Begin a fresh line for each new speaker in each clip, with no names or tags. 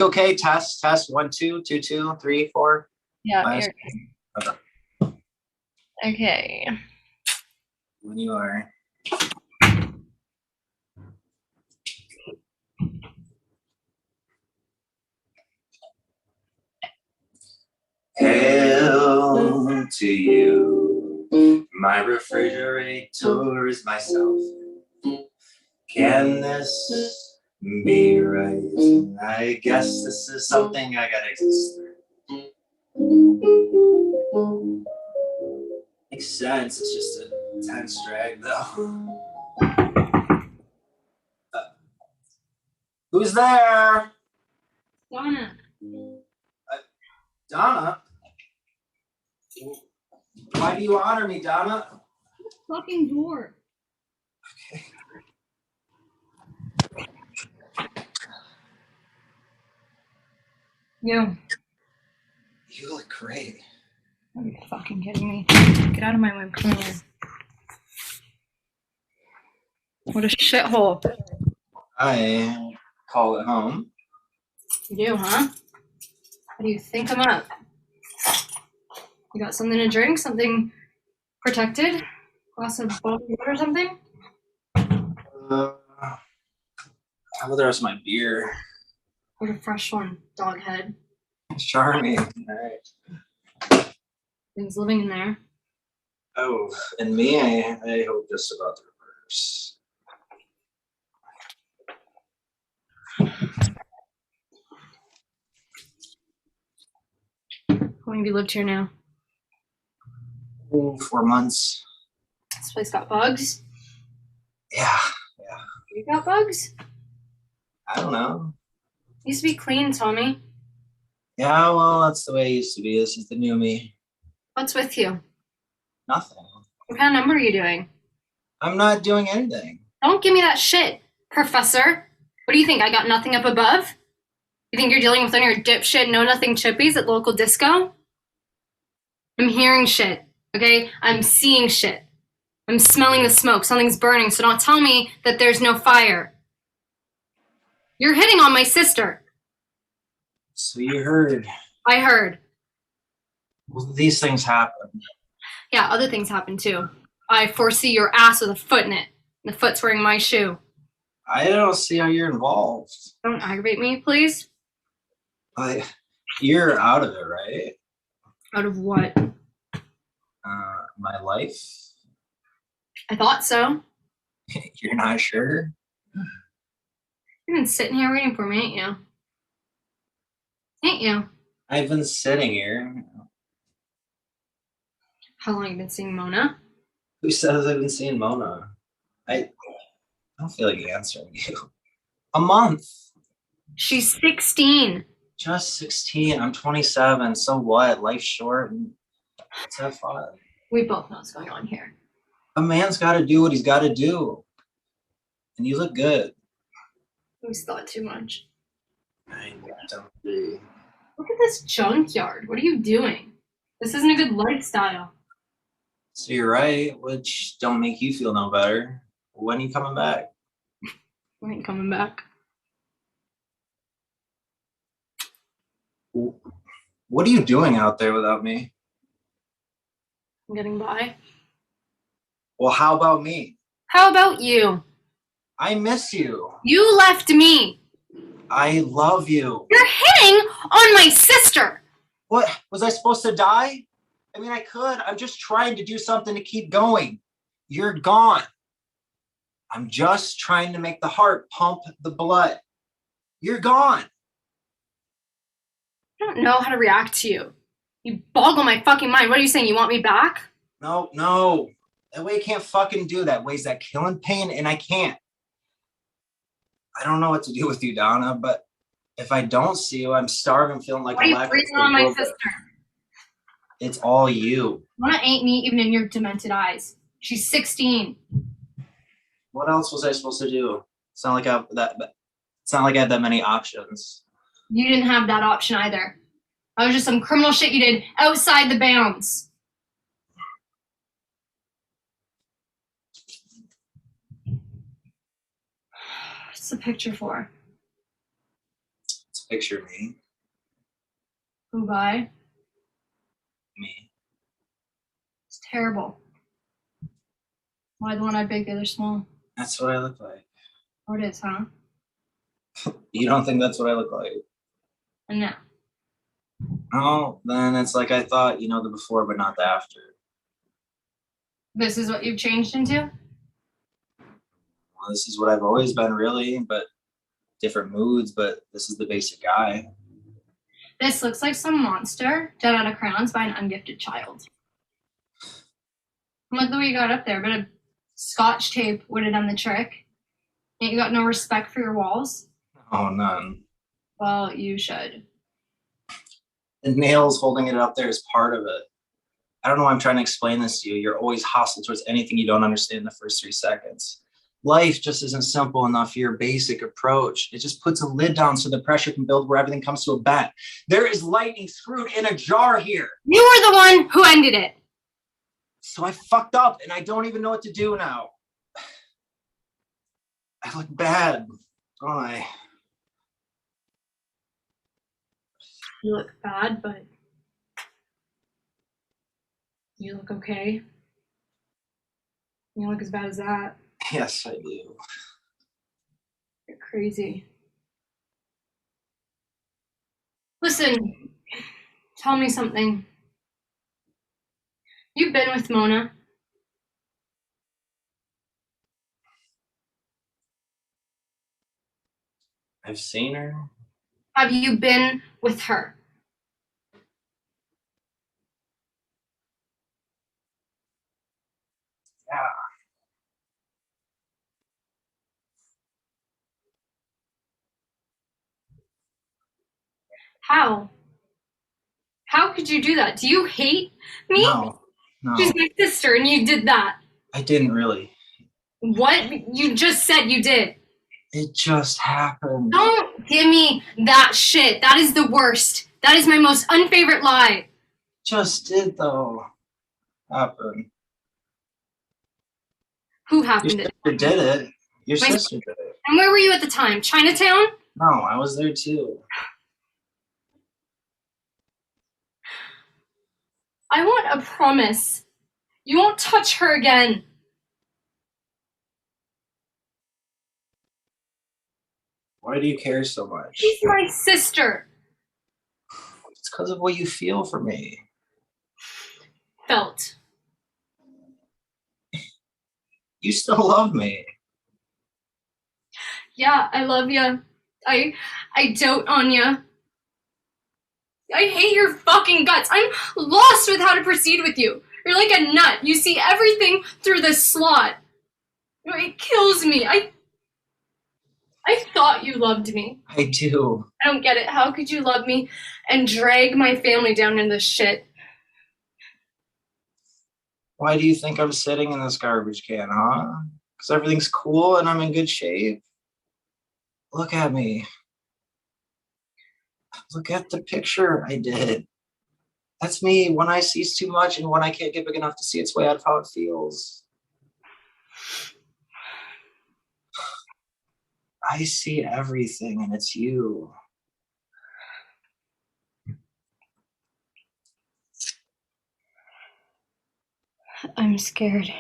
Okay, test. 1, 2, 2, 2, 3, 4.
Yeah,
Minus-
you're
Okay.
okay.
When you are. Hail to you, my refrigerator is myself. Can this be right? I guess this is something I gotta exist through. Makes sense, it's just a tense drag though. Who's there?
Donna.
Donna? Why do you honor me, Donna?
Fucking door.
Okay.
You.
You look great.
Are you fucking kidding me? Get out of my room. Come here. What a shithole.
I call it home.
You do, huh? How do you think I'm up? You got something to drink? Something protected? Glass of bottled water or something?
How about the rest of my beer?
What a fresh one, dog head.
Charming. All right.
Things living in there.
Oh, and me, I hope just about the reverse.
How long have you lived here now?
Oh, 4 months.
This place got bugs?
Yeah.
You got bugs?
I don't know.
Used to be clean, Tommy.
Yeah, well, that's the way it used to be. This is the new me.
What's with you?
Nothing.
What kind of number are you doing?
I'm not doing anything.
Don't give me that shit, Professor. What do you think? I got nothing up above? You think you're dealing with one of your dipshit know-nothing chippies at local disco? I'm hearing shit, okay? I'm seeing shit. I'm smelling the smoke. Something's burning, so don't tell me that there's no fire. You're hitting on my sister.
So you heard.
I heard.
Well, these things happen.
Yeah, other things happen too. I foresee your ass with a foot in it. The foot's wearing my shoe.
I don't see how you're involved.
Don't aggravate me, please.
You're out of it, right?
Out of what?
My life?
I thought so.
You're not sure?
You've been sitting here waiting for me, ain't you? Ain't you?
I've been sitting here.
How long have you been seeing Mona?
Who says I've been seeing Mona? I don't feel like answering you. A month.
She's 16.
Just 16. I'm 27. So what? Life's short and let's have fun.
We both know what's going on here.
A man's got to do what he's got to do. And you look good.
We thought too much.
I don't agree.
Look at this junkyard. What are you doing? This isn't a good lifestyle.
So you're right, which don't make you feel no better. When are you coming back?
We ain't coming back.
What are you doing out there without me?
I'm getting by.
Well, how about me?
How about you?
I miss you.
You left me.
I love you.
You're hitting on my sister.
What? Was I supposed to die? I mean, I could. I'm just trying to do something to keep going. You're gone. I'm just trying to make the heart pump the blood. You're gone.
I don't know how to react to you. You boggle my fucking mind. What are you saying? You want me back?
No. That way I can't fucking do that. Way's that killing pain, and I can't. I don't know what to do with you, Donna, but if I don't see you, I'm starving, feeling like
Why are you breathing on my sister?
It's all you.
Mona ain't me even in your demented eyes. She's 16.
What else was I supposed to do? It's not like I have that many options.
You didn't have that option either. That was just some criminal shit you did outside the bounds. What's the picture for?
It's picture me.
Who by?
Me.
It's terrible. Why the one I big, the other small?
That's what I look like.
Oh, it is, huh?
You don't think that's what I look like?
No.
Oh, then it's like I thought, the before, but not the after.
This is what you've changed into?
Well, this is what I've always been, really, but different moods, but this is the basic guy.
This looks like some monster done out of crayons by an ungifted child. Look at the way you got up there. A bit of scotch tape would have done the trick. Ain't you got no respect for your walls?
Oh, none.
Well, you should.
The nails holding it up there is part of it. I don't know why I'm trying to explain this to you. You're always hostile towards anything you don't understand in the first 3 seconds. Life just isn't simple enough for your basic approach. It just puts a lid down so the pressure can build where everything comes to a bend. There is lightning screwed in a jar here.
You were the one who ended it.
So I fucked up and I don't even know what to do now. I look bad, don't I?
You look bad, but you look okay. You don't look as bad as that.
Yes, I do.
You're crazy. Listen, tell me something. You've been with Mona.
I've seen her.
Have you been with her?
Yeah.
How? How could you do that? Do you hate me?
No.
She's my sister and you did that.
I didn't really.
What? You just said you did.
It just happened.
Don't give me that shit. That is the worst. That is my most unfavorite lie.
Just did, though. Happen.
Who
Your
happened it?
sister did it. Your
My-
sister did it.
And where were you at the time? Chinatown?
No, I was there too.
I want a promise. You won't touch her again.
Why do you care so much?
She's my sister.
It's because of what you feel for me.
Felt.
You still love me.
Yeah, I love you. I dote on you. I hate your fucking guts. I'm lost with how to proceed with you. You're like a nut. You see everything through this slot. It kills me. I thought you loved me.
I do.
I don't get it. How could you love me and drag my family down in this shit?
Why do you think I'm sitting in this garbage can, huh? Because everything's cool and I'm in good shape. Look at me. Look at the picture I did. That's me when I sees too much and when I can't get big enough to see its way out of how it feels. I see everything and it's you.
I'm scared.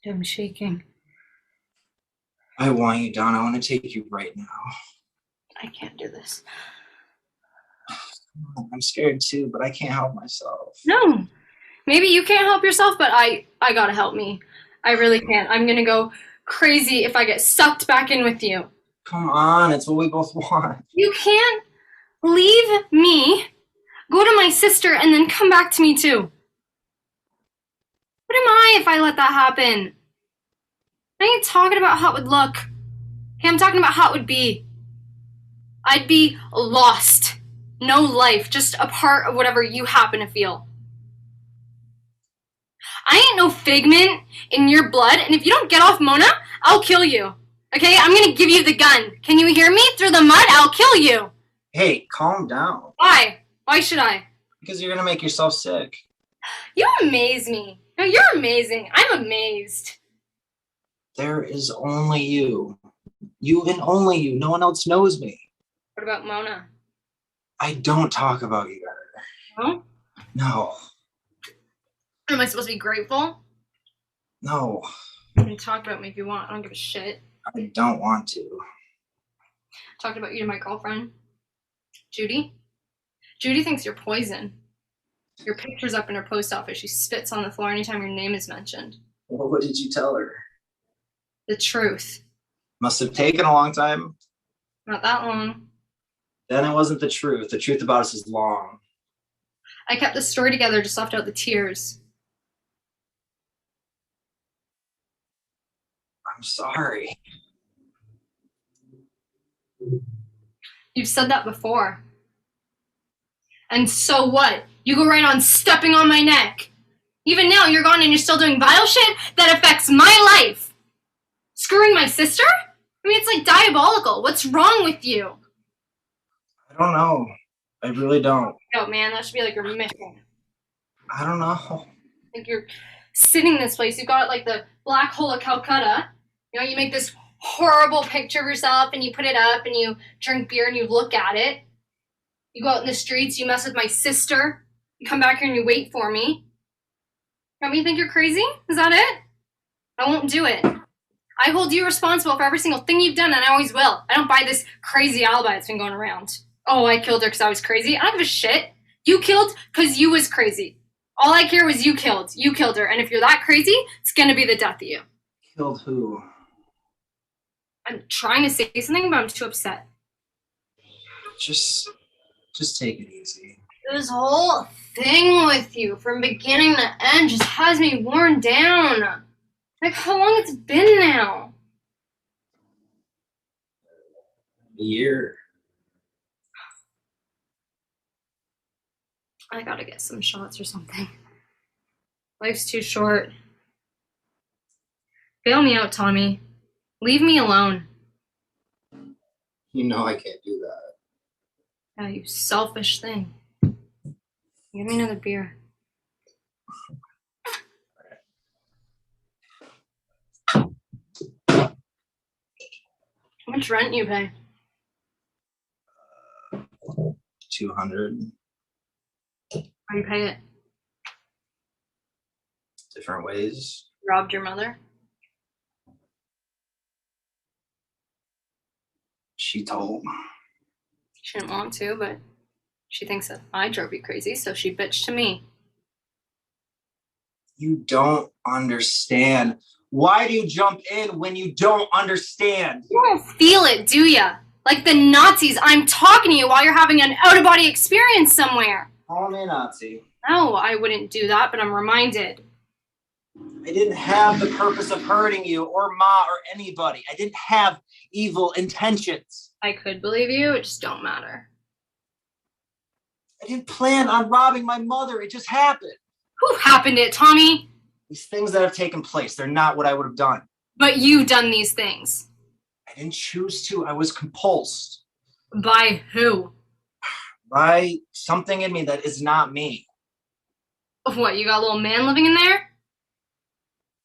I'm shaking.
I want you, Don. I want to take you right now.
I can't do this.
I'm scared too, but I can't help myself.
No. Maybe you can't help yourself, but I gotta help me. I really can't. I'm gonna go crazy if I get sucked back in with you.
Come on, it's what we both want.
You can't leave me, go to my sister, and then come back to me too. What am I if I let that happen? I ain't talking about how it would look. Okay, I'm talking about how it would be. I'd be lost. No life, just a part of whatever you happen to feel. I ain't no figment in your blood, and if you don't get off Mona, I'll kill you. Okay, I'm gonna give you the gun. Can you hear me? Through the mud, I'll kill you.
Hey, calm down.
Why? Why should I?
Because you're gonna make yourself sick.
You amaze me. No, you're amazing. I'm amazed.
There is only you. You and only you. No one else knows me.
What about Mona?
I don't talk about you to her.
No?
No,
Am I supposed to be grateful?
no,
You can talk about me if you want. I don't give a shit.
I don't want to.
Talked about you to my girlfriend, Judy. Judy thinks you're poison. Your picture's up in her post office. She spits on the floor anytime your name is mentioned.
Well, what did you tell her?
The truth.
Must have taken a long time.
Not that long.
Then it wasn't the truth. The truth about us is long.
I kept the story together, just left out the tears.
I'm sorry.
You've said that before. And so what? You go right on stepping on my neck. Even now, you're gone and you're still doing vile shit that affects my life. Screwing my sister? I mean, it's like diabolical. What's wrong with you?
I don't know. I really don't.
Oh man, that should be like your mission.
I don't know.
Like you're sitting in this place, you've got like the black hole of Calcutta. You know, you make this horrible picture of yourself and you put it up and you drink beer and you look at it. You go out in the streets, you mess with my sister. You come back here and you wait for me. Want me to think you're crazy? Is that it? I won't do it. I hold you responsible for every single thing you've done, and I always will. I don't buy this crazy alibi that's been going around. Oh, I killed her because I was crazy. I don't give a shit. You killed because you was crazy. All I care was you killed. You killed her. And if you're that crazy, it's going to be the death of you.
Killed who?
I'm trying to say something, but I'm too upset.
Just take it easy.
This whole thing with you from beginning to end just has me worn down. Like, how long it's been now?
A year.
I gotta get some shots or something. Life's too short. Bail me out, Tommy. Leave me alone.
You know I can't do that.
Yeah, you selfish thing. Give me another beer. How much rent you pay?
200.
How you pay it?
Different ways.
Robbed your mother?
She told.
She didn't want to, but she thinks that I drove you crazy, so she bitched to me.
You don't understand. Why do you jump in when you don't understand?
You don't feel it, do ya? Like the Nazis, I'm talking to you while you're having an out-of-body experience somewhere.
Call me a Nazi.
No, I wouldn't do that, but I'm reminded.
I didn't have the purpose of hurting you or Ma or anybody. I didn't have evil intentions.
I could believe you, it just don't matter.
I didn't plan on robbing my mother. It just happened.
Who happened it, Tommy?
These things that have taken place, they're not what I would have done.
But you've done these things.
I didn't choose to. I was compulsed
By who?
by something in me that is not me.
What, you got a little man living in there?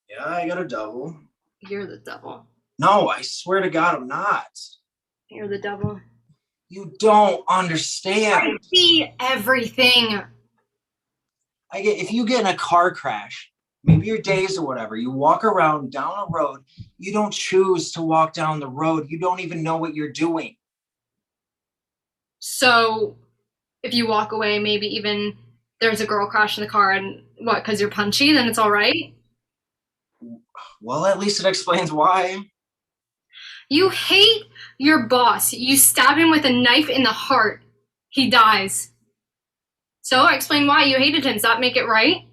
Yeah, I got a devil.
You're the devil.
No, I swear to God, I'm not.
You're the devil.
You don't
I
understand.
see everything.
If you get in a car crash, maybe you're dazed or whatever, you walk around down a road, you don't choose to walk down the road. You don't even know what you're doing.
So, if you walk away, maybe even there's a girl crash in the car and what, because you're punchy, then it's all right?
Well, at least it explains why.
You hate your boss. You stab him with a knife in the heart. He dies. So, I explain why you hated him. Does that make it right?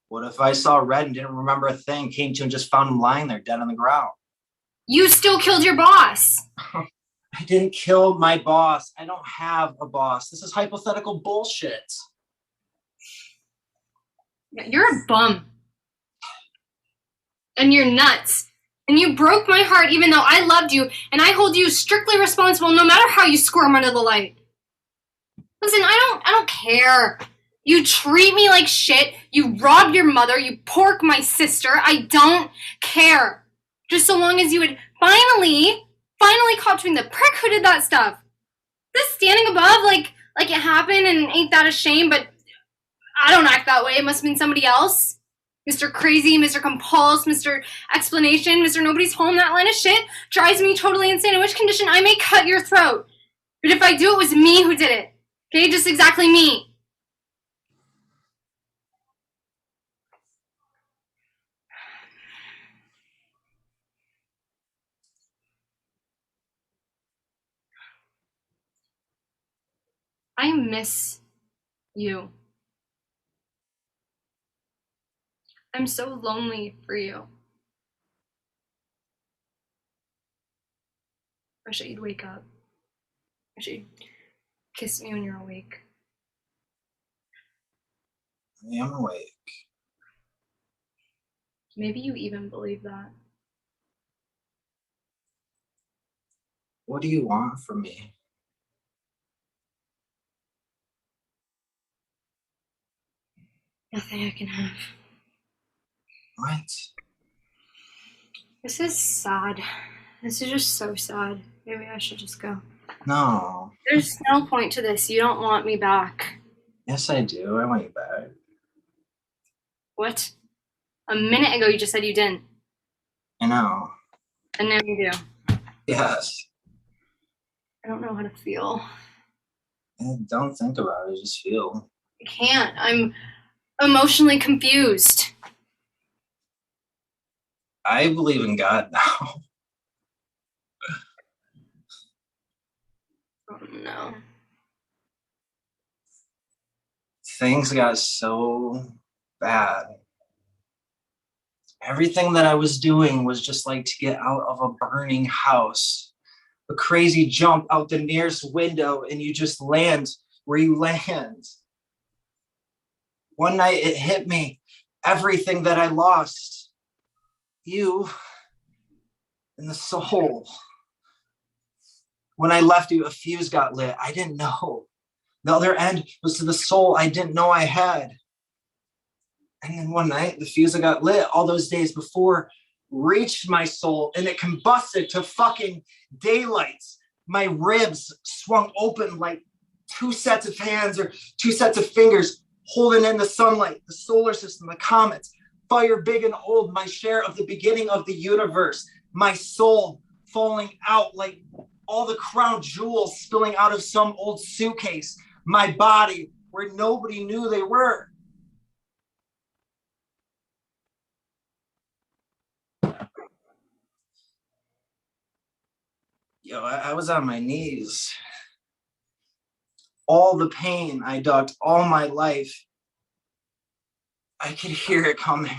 What if I saw red and didn't remember a thing, came to and just found him lying there dead on the ground?
You still killed your boss.
I didn't kill my boss. I don't have a boss. This is hypothetical bullshit.
Yeah, you're a bum. And you're nuts. And you broke my heart even though I loved you, and I hold you strictly responsible no matter how you squirm under the light. Listen, I don't care. You treat me like shit. You robbed your mother. You pork my sister. I don't care. Just so long as you would finally finally caught between the prick who did that stuff. This standing above like it happened and ain't that a shame, but I don't act that way. It must have been somebody else. Mr. Crazy, Mr. Compulse, Mr. Explanation, Mr. Nobody's Home, that line of shit drives me totally insane. In which condition I may cut your throat. But if I do, it was me who did it. Okay, just exactly me. I miss you. I'm so lonely for you. I wish that you'd wake up. I wish you'd kiss me when you're awake.
I am awake.
Maybe you even believe that.
What do you want from me?
Nothing I can have.
What?
This is sad. This is just so sad. Maybe I should just go.
No.
There's no point to this. You don't want me back.
Yes, I do. I want you back.
What? A minute ago you just said you didn't.
I know.
And now you do.
Yes.
I don't know how to feel.
Don't think about it. Just feel.
I can't. I'm emotionally confused.
I believe in God now.
Oh no.
Things got so bad. Everything that I was doing was just like to get out of a burning house. A crazy jump out the nearest window and you just land where you land. One night it hit me. Everything that I lost. You and the soul. When I left you, a fuse got lit. I didn't know. The other end was to the soul I didn't know I had. And then one night, the fuse that got lit all those days before reached my soul and it combusted to fucking daylight. My ribs swung open like two sets of hands or two sets of fingers holding in the sunlight, the solar system, the comets, fire big and old, my share of the beginning of the universe, my soul falling out like all the crown jewels spilling out of some old suitcase, my body where nobody knew they were. Yo, I was on my knees. All the pain I ducked all my life, I could hear it coming.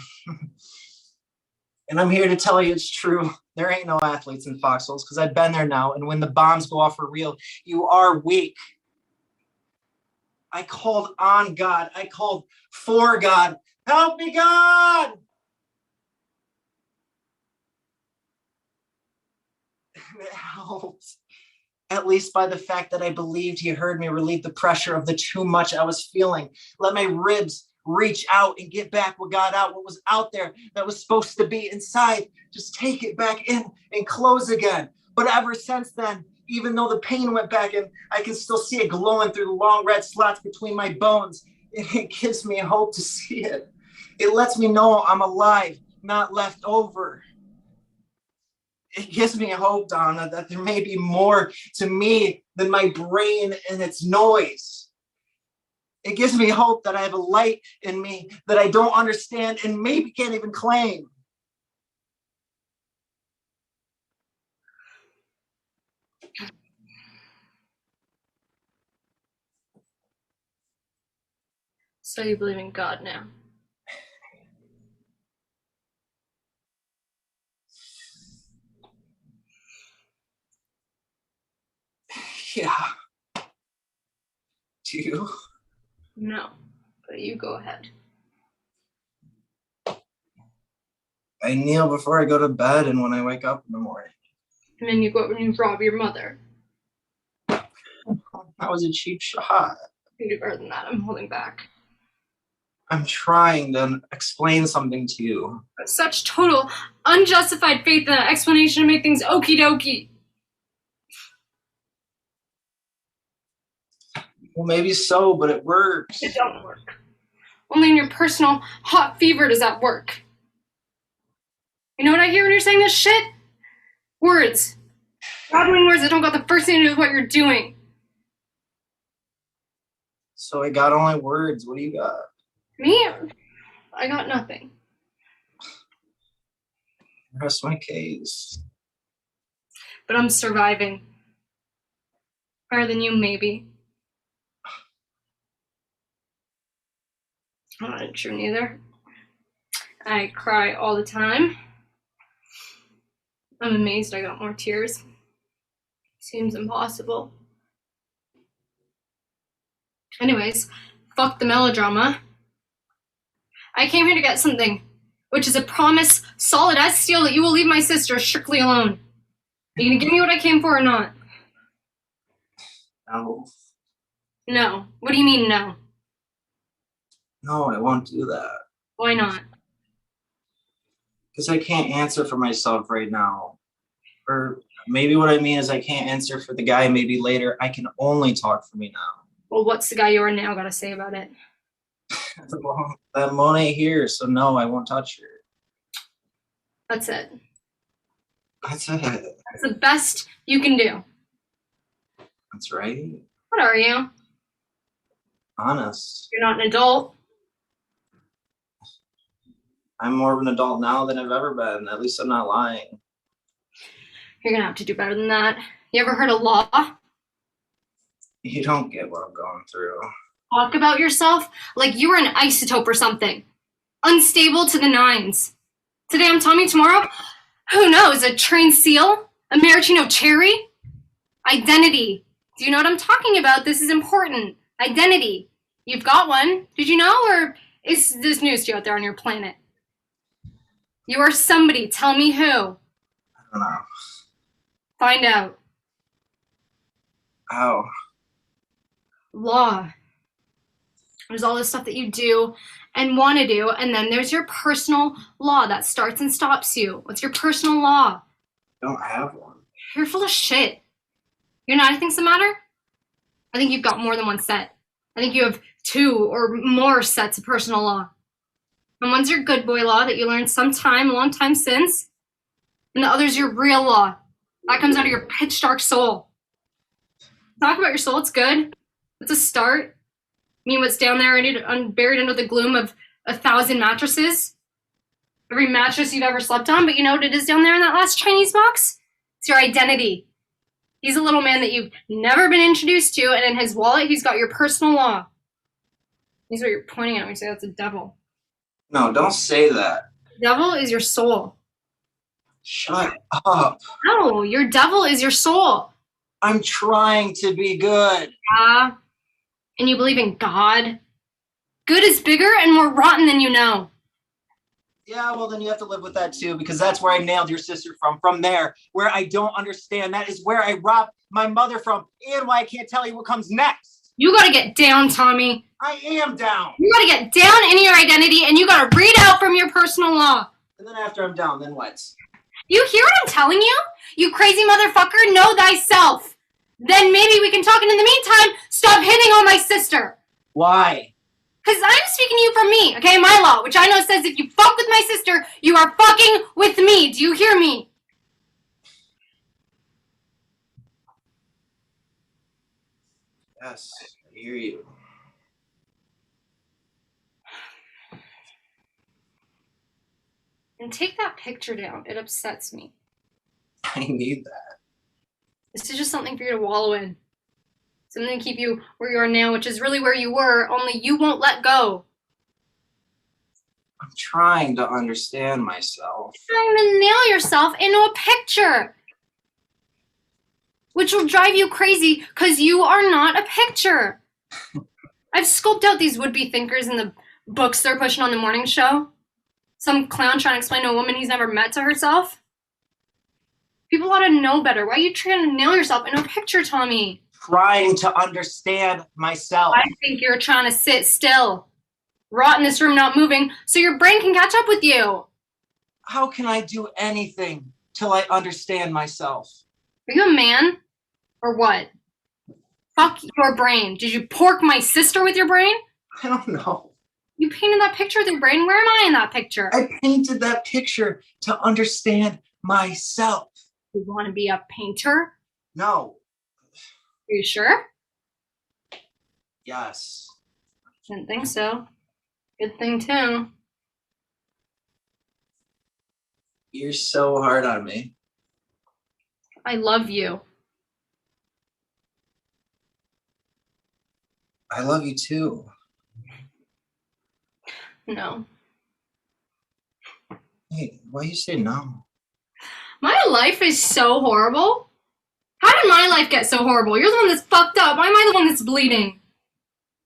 And I'm here to tell you it's true. There ain't no athletes in foxholes because I've been there now. And when the bombs go off for real, you are weak. I called on God. I called for God. Help me, God! And it helped. At least by the fact that I believed he heard me relieve the pressure of the too much I was feeling. Let my ribs reach out and get back what got out, what was out there that was supposed to be inside. Just take it back in and close again. But ever since then, even though the pain went back in, I can still see it glowing through the long red slots between my bones. And it gives me hope to see it. It lets me know I'm alive, not left over. It gives me hope, Donna, that there may be more to me than my brain and its noise. It gives me hope that I have a light in me that I don't understand and maybe can't even claim.
So you believe in God now?
Yeah. Do you?
No, but you go ahead.
I kneel before I go to bed and when I wake up in the morning.
And then you go and you rob your mother.
That was a cheap shot.
You do better than that. I'm holding back.
I'm trying to explain something to you.
Such total unjustified faith in that explanation to make things okie dokie.
Well, maybe so, but it works.
It don't work. Only in your personal hot fever does that work. You know what I hear when you're saying this shit? Words. Babbling words that don't got the first thing to do with what you're doing.
So I got only words. What do you got?
Me? I got nothing.
Rest my case.
But I'm surviving. Better than you, maybe. Not true, neither. I cry all the time. I'm amazed I got more tears. Seems impossible. Anyways, fuck the melodrama. I came here to get something, which is a promise solid as steel that you will leave my sister strictly alone. Are you gonna give me what I came for or not?
No.
No. What do you mean, no?
No, I won't do that.
Why not?
Because I can't answer for myself right now. Or maybe what I mean is I can't answer for the guy maybe later. I can only talk for me now.
Well, what's the guy you are now gotta say about it?
Well, that Monet here, so no, I won't touch her.
That's it.
That's it.
That's the best you can do.
That's right.
What are you?
Honest.
You're not an adult.
I'm more of an adult now than I've ever been. At least I'm not lying.
You're gonna have to do better than that. You ever heard of law?
You don't get what I'm going through.
Talk about yourself like you were an isotope or something. Unstable to the nines. Today I'm Tommy, tomorrow, who knows, a trained seal? A maraschino cherry? Identity. Do you know what I'm talking about? This is important. Identity. You've got one. Did you know? Or is this news to you out there on your planet? You are somebody. Tell me who.
I don't know.
Find out.
How?
Law. There's all this stuff that you do and want to do, and then there's your personal law that starts and stops you. What's your personal law?
I don't have one.
You're full of shit. You know what I think's the matter? I think you've got more than one set. I think you have 2 or more sets of personal law. And one's your good boy law that you learned sometime, a long time since, and the other's your real law. That comes out of your pitch dark soul. Talk about your soul, it's good. It's a start. I mean, what's down there buried under the gloom of 1,000 mattresses? Every mattress you've ever slept on, but you know what it is down there in that last Chinese box? It's your identity. He's a little man that you've never been introduced to, and in his wallet, he's got your personal law. He's what you're pointing at when you say that's a devil.
No, don't say that.
Devil is your soul.
Shut up.
No, your devil is your soul.
I'm trying to be good.
Yeah. And you believe in God? Good is bigger and more rotten than you know.
Yeah, well, then you have to live with that too, because that's where I nailed your sister from. From there, where I don't understand. That is where I robbed my mother from, and why I can't tell you what comes next.
You gotta get down, Tommy.
I am down.
You gotta get down in your identity, and you gotta read out from your personal law.
And then after I'm down, then what?
You hear what I'm telling you? You crazy motherfucker, know thyself. Then maybe we can talk, and in the meantime, stop hitting on my sister.
Why?
Because I'm speaking to you from me, okay? My law, which I know says if you fuck with my sister, you are fucking with me. Do you hear me?
Yes, I hear you.
And take that picture down. It upsets me.
I need that.
This is just something for you to wallow in. Something to keep you where you are now, which is really where you were, only you won't let go.
I'm trying to understand myself.
You're trying to nail yourself into a picture. Which will drive you crazy because you are not a picture. I've scoped out these would-be thinkers in the books they're pushing on the morning show. Some clown trying to explain to a woman he's never met to herself. People ought to know better. Why are you trying to nail yourself into a picture, Tommy?
Trying to understand myself.
I think you're trying to sit still. Rot in this room not moving so your brain can catch up with you.
How can I do anything till I understand myself?
Are you a man? Or what? Fuck your brain? Did you pork my sister with your brain?
I don't know.
You painted that picture with your brain. Where am I in that picture?
I painted that picture to understand myself.
You want to be a painter?
No.
Are you sure?
Yes.
Didn't think so. Good thing too.
You're so hard on me.
I love you.
I love you too.
No.
Hey, why you say no?
My life is so horrible. How did my life get so horrible? You're the one that's fucked up. Why am I the one that's bleeding?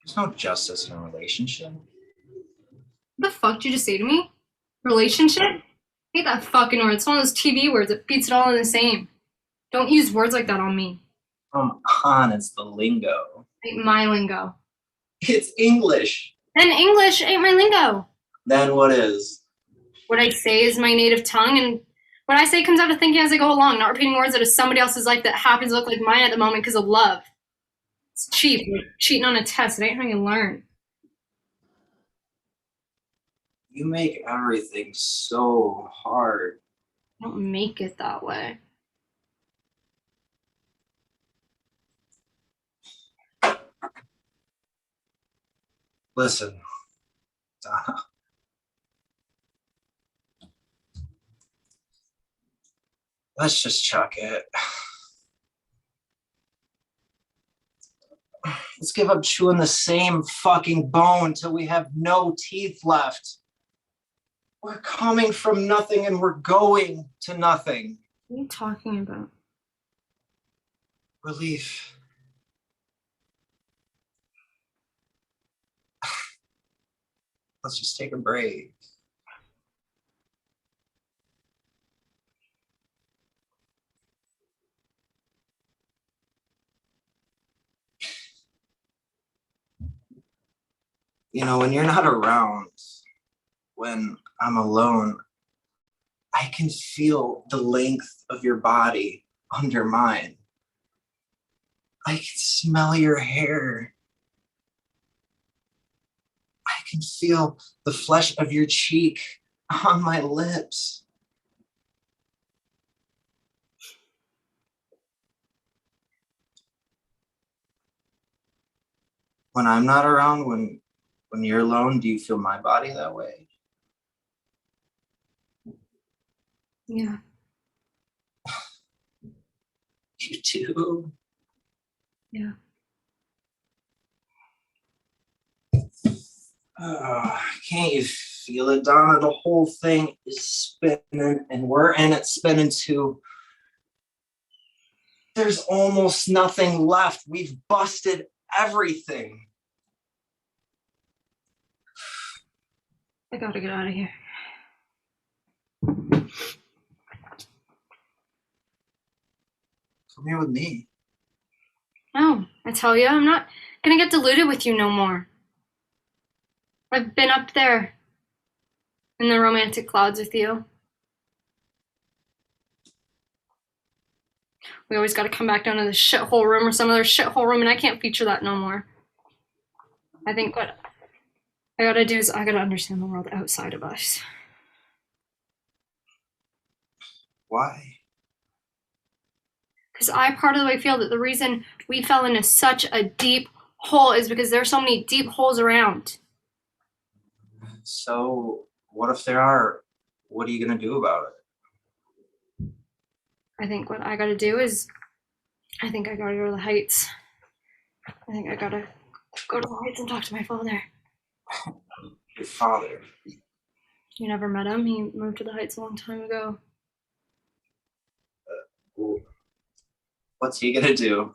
There's no justice in a relationship.
What the fuck did you just say to me? Relationship? I hate that fucking word. It's one of those TV words that beats it all in the same. Don't use words like that on me.
Come on, it's the lingo.
Ain't my lingo.
It's English.
Then English ain't my lingo.
Then what is?
What I say is my native tongue, and what I say comes out of thinking as I go along, not repeating words out of somebody else's life that happens to look like mine at the moment because of love. It's cheap. Like cheating on a test. It ain't how you learn.
You make everything so hard.
Don't make it that way.
Listen, Donna. Let's just chuck it. Let's give up chewing the same fucking bone till we have no teeth left. We're coming from nothing and we're going to nothing.
What are you talking about?
Relief. Let's just take a break. You know, when you're not around, when I'm alone, I can feel the length of your body under mine. I can smell your hair. I can feel the flesh of your cheek on my lips. When I'm not around, when you're alone, do you feel my body that way?
Yeah.
You do?
Yeah.
Can't you feel it, Donna? The whole thing is spinning and we're in it spinning too. There's almost nothing left. We've busted everything.
I gotta get out of here.
Come here with me.
No, I tell you, I'm not gonna get deluded with you no more. I've been up there in the romantic clouds with you. We always gotta come back down to the shithole room or some other shithole room, and I can't feature that no more. I think what I gotta do is I gotta understand the world outside of us.
Why?
Because I part of the way feel that the reason we fell into such a deep hole is because there's so many deep holes around.
So, what if there are? What are you going to do about it?
I think what I gotta do is, I think I gotta go to the Heights. I think I gotta go to the Heights and talk to my father.
Your father.
You never met him? He moved to the Heights a long time ago.
Ooh. What's he going to do?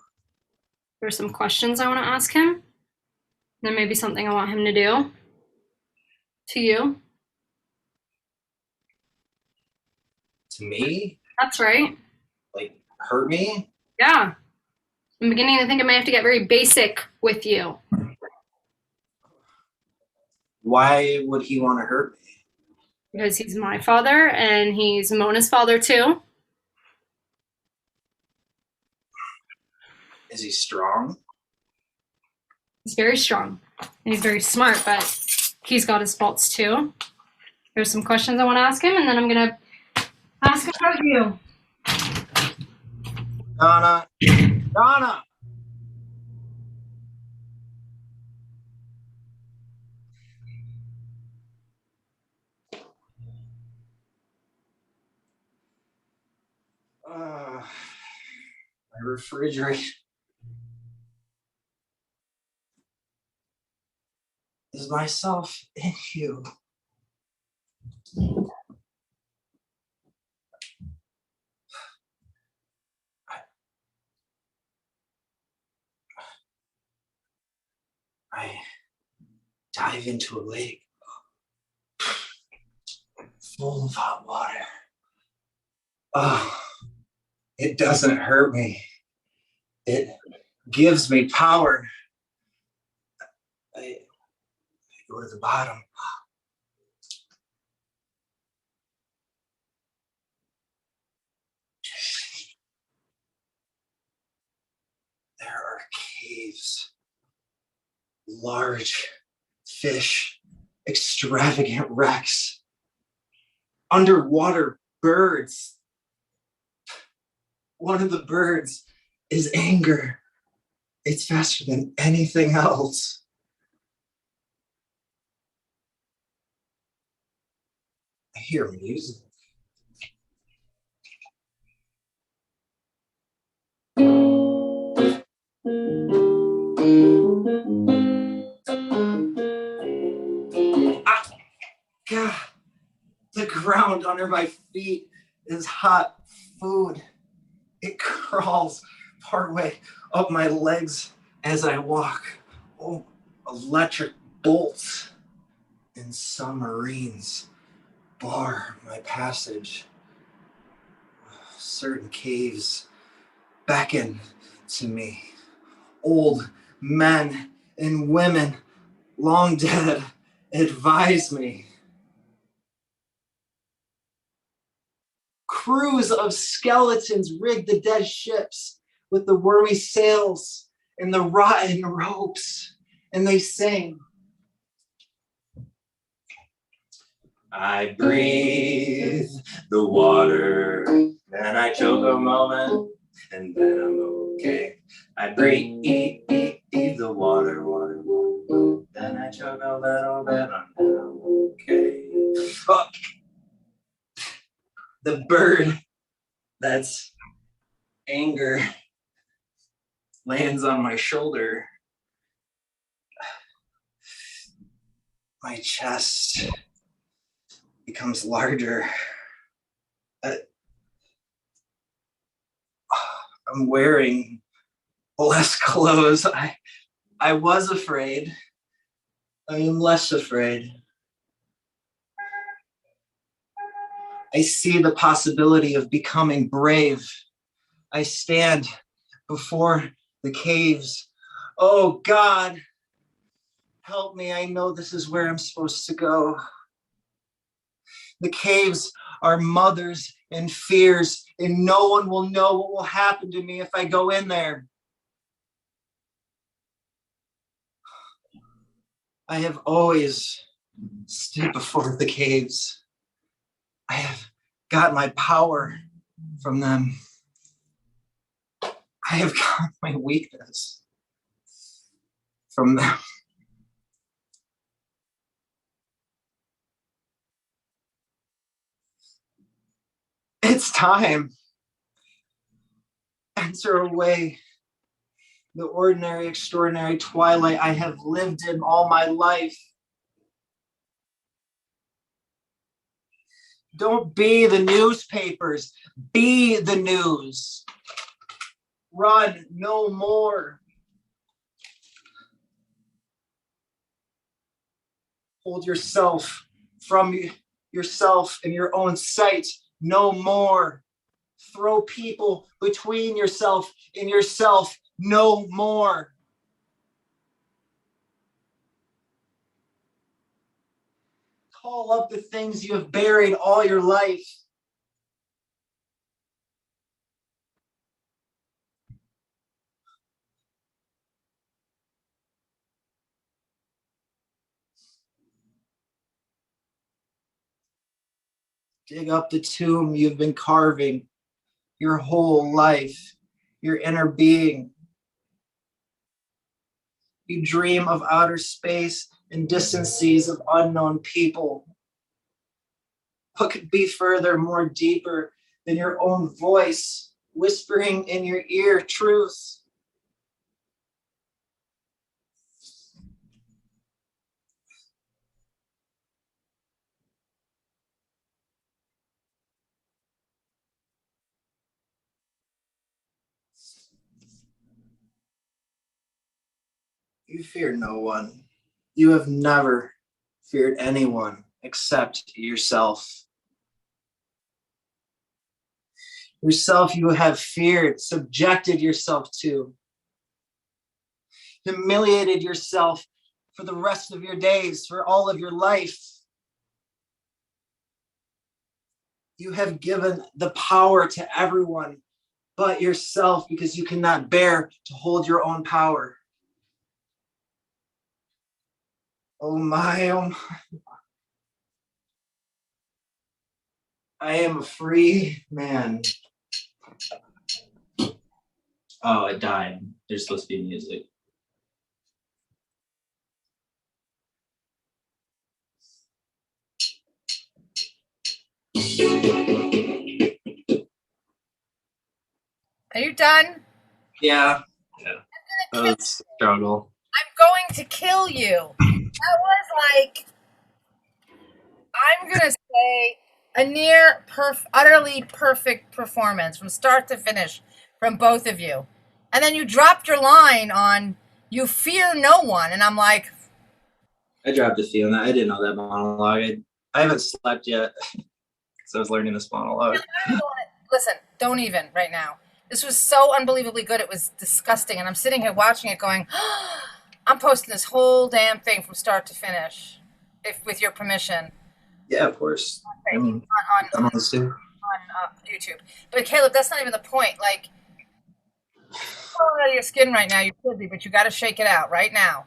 There's some questions I want to ask him. There may be something I want him to do. To you.
To me?
That's right.
Like, hurt me?
Yeah. I'm beginning to think I may have to get very basic with you.
Why would he want to hurt me?
Because he's my father and he's Mona's father too.
Is he strong?
He's very strong and he's very smart, but he's got his faults too. There's some questions I want to ask him, and then I'm gonna ask about you.
Donna, Donna. My refrigerator is myself in you. I dive into a lake full of hot water. Oh, it doesn't hurt me. It gives me power. I go to the bottom. There are caves, large fish, extravagant wrecks, underwater birds. One of the birds is anger. It's faster than anything else. I hear music. Ah, God, the ground under my feet is hot food. It crawls partway up my legs as I walk. Oh, electric bolts and submarines bar my passage. Certain caves beckon to me. Old men and women, long dead, advise me. Crews of skeletons rig the dead ships with the wormy sails and the rotten ropes, and they sing. I breathe the water, then I choke a moment, and then I'm okay. I breathe the water, then I choke a little bit, and then I'm okay. Oh, the bird that's anger lands on my shoulder. My chest becomes larger. I'm wearing less clothes. I was afraid. I am less afraid. I see the possibility of becoming brave. I stand before the caves. Oh God, help me. I know this is where I'm supposed to go. The caves are mothers and fears, and no one will know what will happen to me if I go in there. I have always stood before the caves. I have got my power from them. I have got my weakness from them. It's time. Enter away the ordinary, extraordinary twilight I have lived in all my life. Don't be the newspapers, be the news. Run no more. Hold yourself from yourself and your own sight no more. Throw people between yourself and yourself no more. Call up the things you have buried all your life. Dig up the tomb you've been carving your whole life, your inner being. You dream of outer space and distant seas of unknown people. What could be further, more deeper than your own voice whispering in your ear truth? You fear no one. You have never feared anyone except yourself. Yourself you have feared, subjected yourself to, humiliated yourself for the rest of your days, for all of your life. You have given the power to everyone but yourself because you cannot bear to hold your own power. Oh my, oh my. I am a free man.
Oh, it died. There's supposed to be music.
Are you done?
Yeah.
That was a struggle.
I'm going to kill you. That was like, I'm going to say, a near utterly perfect performance from start to finish from both of you. And then you dropped your line on, you fear no one. And I'm like,
I dropped a few on that. I didn't know that monologue. I haven't slept yet because I was learning this monologue.
listen, don't even right now. This was so unbelievably good. It was disgusting. And I'm sitting here watching it going, I'm posting this whole damn thing from start to finish, if with your permission.
Yeah, of course. I mean, I'm on this too.
On YouTube. But Caleb, that's not even the point. Like, falling out of your skin right now, you could be, but you got to shake it out right now.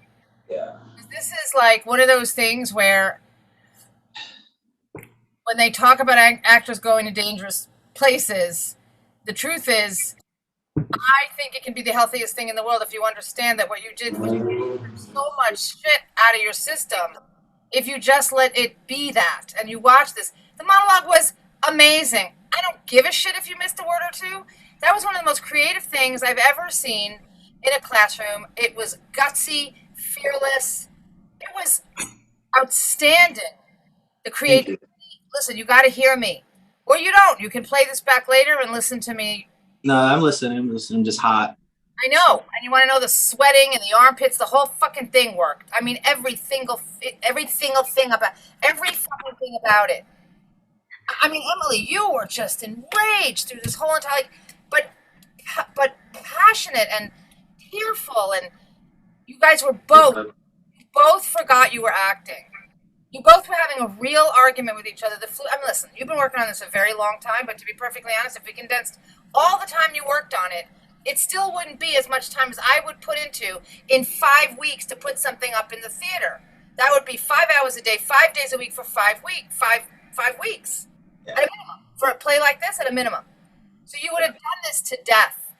Yeah.
This is like one of those things where when they talk about actors going to dangerous places, the truth is, I think it can be the healthiest thing in the world if you understand that what you did was you took so much shit out of your system. If you just let it be that and you watch this, the monologue was amazing. I don't give a shit if you missed a word or two. That was one of the most creative things I've ever seen in a classroom. It was gutsy, fearless. It was outstanding. The creativity. Listen, you got to hear me. Or you don't. You can play this back later and listen to me.
No, I'm listening. I'm just hot.
I know. And you want to know the sweating and the armpits, the whole fucking thing worked. I mean, every single thing about it. I mean, Emily, you were just enraged through this whole entire, but passionate and tearful, and you guys were both forgot you were acting. You both were having a real argument with each other. I mean, listen, you've been working on this a very long time, but to be perfectly honest, if we condensed all the time you worked on it, it still wouldn't be as much time as I would put into in 5 weeks to put something up in the theater. That would be 5 hours a day, 5 days a week for 5 weeks, five weeks.
Yeah.
At a minimum. For a play like this, at a minimum. So you would have done this to death.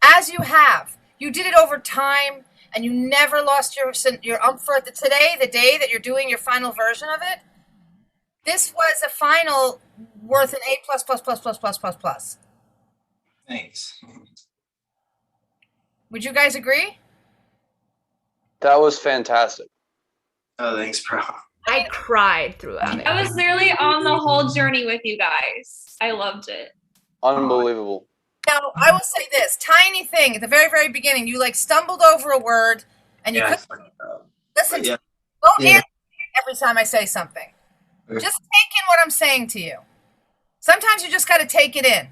As you have. You did it over time, and you never lost your umph for it. Today, the day that you're doing your final version of it, this was a final worth an A++++++++.
Thanks.
Would you guys agree?
That was fantastic.
Oh, thanks, bro.
I cried throughout it.
I was literally on the whole journey with you guys. I loved it.
Unbelievable.
Now, I will say this tiny thing at the very, very beginning. You like stumbled over a word, and you couldn't listen.
Yeah.
Don't
Yeah.
answer every time I say something.
Okay.
Just take in what I'm saying to you. Sometimes you just got to take it in.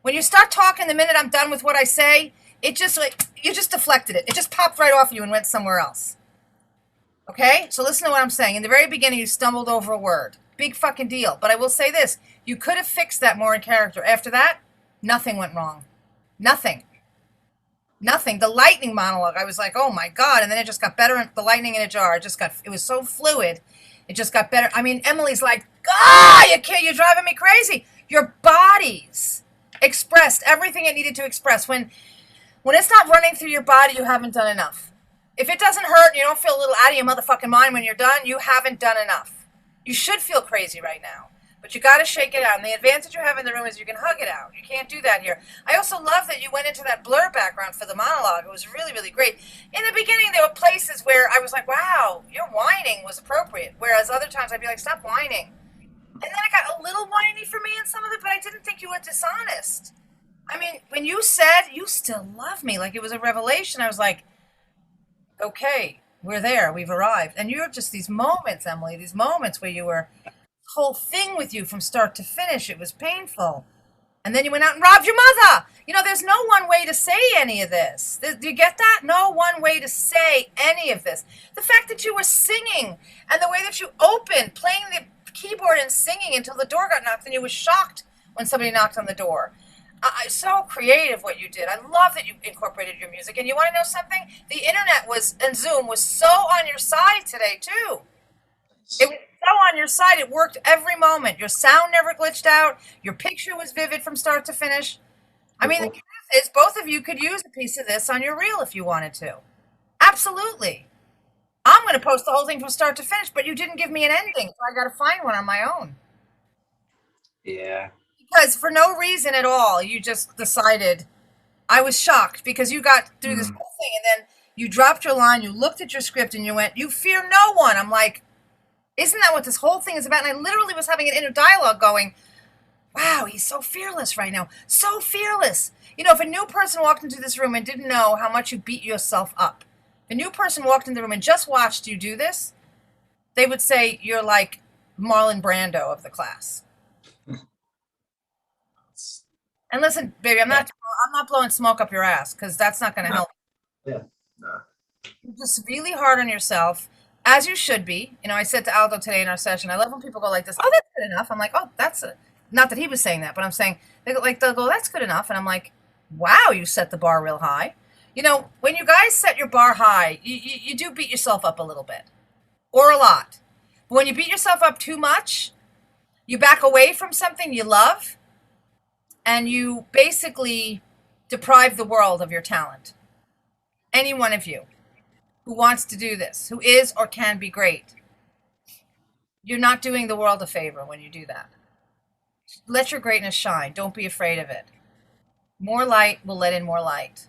When you start talking, the minute I'm done with what I say, it just like you just deflected it. It just popped right off you and went somewhere else. Okay? So listen to what I'm saying. In the very beginning, you stumbled over a word. Big fucking deal. But I will say this. You could have fixed that more in character. After that, nothing went wrong. Nothing. Nothing. The lightning monologue, I was like, oh my God. And then it just got better. The lightning in a jar. It was so fluid It just got better. I mean, Emily's like, ah, you're driving me crazy. Your body's expressed everything it needed to express. When it's not running through your body, you haven't done enough. If it doesn't hurt and you don't feel a little out of your motherfucking mind when you're done, you haven't done enough. You should feel crazy right now, but you got to shake it out. And the advantage you have in the room is you can hug it out. You can't do that here. I also love that you went into that blur background for the monologue. It was really, really great. In the beginning, there were places where I was like, wow, your whining was appropriate. Whereas other times I'd be like, stop whining. And then it got a little whiny for me in some of it, but I didn't think you were dishonest. I mean, when you said you still love me, like it was a revelation, I was like, okay, we're there, we've arrived. And you're just these moments, Emily, these moments where you were, whole thing with you from start to finish, it was painful. And then you went out and robbed your mother. You know, there's no one way to say any of this. Do you get that? No one way to say any of this. The fact that you were singing and the way that you opened, playing the keyboard and singing until the door got knocked and you were shocked when somebody knocked on the door. So creative what you did. I love that you incorporated your music. And you want to know something? The internet and Zoom was so on your side today too. It was so on your side. It worked every moment. Your sound never glitched out. Your picture was vivid from start to finish. I mean, the truth is both of you could use a piece of this on your reel if you wanted to. Absolutely. I'm going to post the whole thing from start to finish, but you didn't give me an ending, so I got to find one on my own.
Yeah.
Because for no reason at all, you just decided. I was shocked because you got through this whole thing and then you dropped your line, you looked at your script and you went, you fear no one. I'm like, isn't that what this whole thing is about? And I literally was having an inner dialogue going, wow, he's so fearless right now. So fearless. You know, if a new person walked into this room and didn't know how much you beat yourself up, if a new person walked in the room and just watched you do this, they would say you're like Marlon Brando of the class. And listen, baby, I'm not blowing smoke up your ass because that's not going to help.
Yeah. No.
You're just really hard on yourself, as you should be. You know, I said to Aldo today in our session, I love when people go like this, oh, that's good enough. I'm like, oh, not that he was saying that, but I'm saying, they'll go, that's good enough. And I'm like, wow, you set the bar real high. You know, when you guys set your bar high, you do beat yourself up a little bit or a lot. But when you beat yourself up too much, you back away from something you love and you basically deprive the world of your talent. Any one of you who wants to do this, who is or can be great, you're not doing the world a favor when you do that. Let your greatness shine. Don't be afraid of it. More light will let in more light.